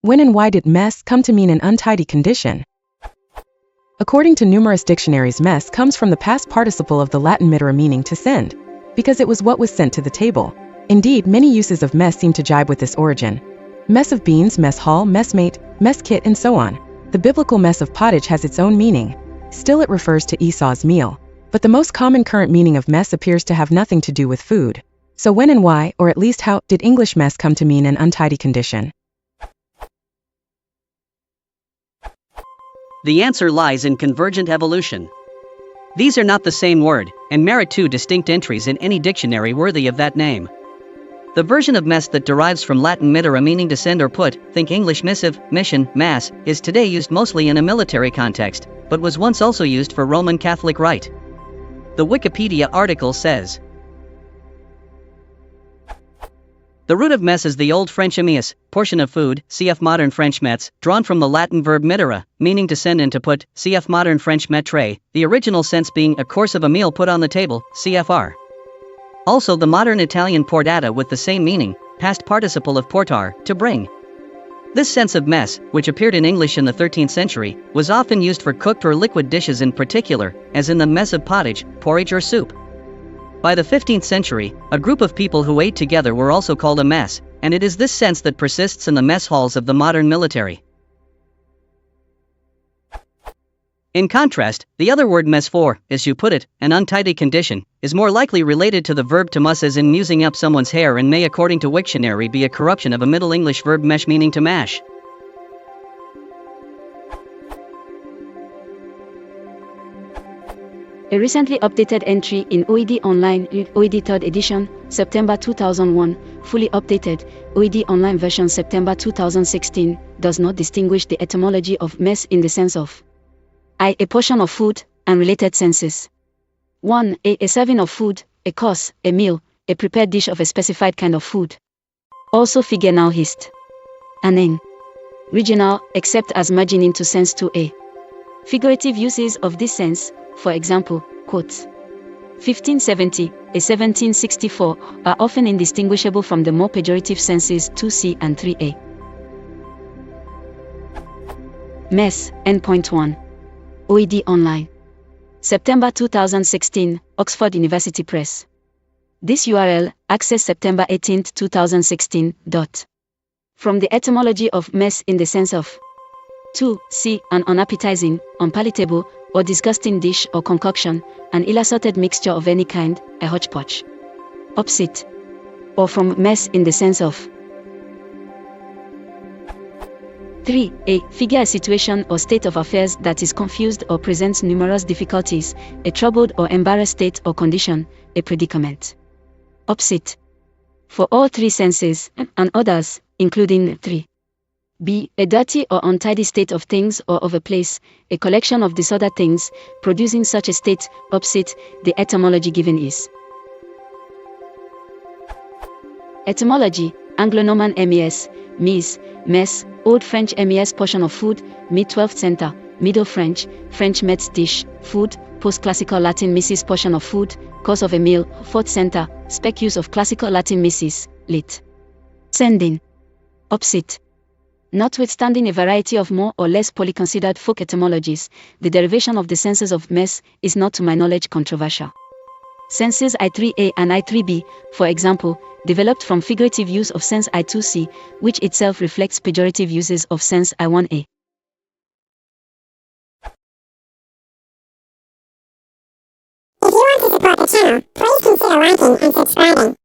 When and why did mess come to mean an untidy condition? According to numerous dictionaries, mess comes from the past participle of the Latin mittere meaning to send, because it was what was sent to the table. Indeed, many uses of mess seem to jibe with this origin. Mess of beans, mess hall, messmate, mess kit, and so on. The biblical mess of pottage has its own meaning. Still, it refers to Esau's meal. But the most common current meaning of mess appears to have nothing to do with food. So when and why, or at least how, did English mess come to mean an untidy condition? The answer lies in convergent evolution. These are not the same word, and merit two distinct entries in any dictionary worthy of that name. The version of mess that derives from Latin mittere meaning to send or put, think English missive, mission, mass, is today used mostly in a military context, but was once also used for Roman Catholic rite. The Wikipedia article says, the root of mess is the Old French amias, portion of food, cf. modern French mets, drawn from the Latin verb mittere, meaning to send and to put, cf. modern French mettre, the original sense being a course of a meal put on the table, cfr. Also the modern Italian portata with the same meaning, past participle of portare, to bring. This sense of mess, which appeared in English in the 13th century, was often used for cooked or liquid dishes in particular, as in the mess of pottage, porridge or soup. By the 15th century, a group of people who ate together were also called a mess, and it is this sense that persists in the mess halls of the modern military. In contrast, the other word mess for, as you put it, an untidy condition, is more likely related to the verb to muss as in musing up someone's hair and may according to Wiktionary be a corruption of a Middle English verb mesh meaning to mash. A recently updated entry in OED Online, OED 3rd edition, September 2001, fully updated, OED Online version September 2016, does not distinguish the etymology of mess in the sense of a portion of food, and related senses. 1. A serving of food, a course, a meal, a prepared dish of a specified kind of food. Also figure now hist. And n. Regional, except as merging into sense 2a. Figurative uses of this sense, for example, quotes 1570, a 1764, are often indistinguishable from the more pejorative senses 2c and 3a. Mess, endpoint 1. OED Online. September 2016, Oxford University Press. This URL, access September 18, 2016. From the etymology of mess in the sense of 2. C. An unappetizing, unpalatable, or disgusting dish or concoction, an ill-assorted mixture of any kind, a hodgepodge. Opposite. Or from mess in the sense of 3. A. Figure a situation or state of affairs that is confused or presents numerous difficulties, a troubled or embarrassed state or condition, a predicament. Opposite. For all three senses, and others, including 3. B. A dirty or untidy state of things or of a place, a collection of disordered things, producing such a state. Opposite, the etymology given is. Etymology, Anglo-Norman mes, mise, mess, Old French mes portion of food, mid-12th centre, Middle French, French mets dish, food, post-classical Latin missis portion of food, course of a meal, 4th centre, spec use of classical Latin missis, lit. Sending. Opposite. Notwithstanding a variety of more or less poorly considered folk etymologies, the derivation of the senses of mess is not to my knowledge controversial. Senses I3a and I3b, for example, developed from figurative use of sense I2c, which itself reflects pejorative uses of sense I1a. If you want to support the channel, please consider liking and subscribing.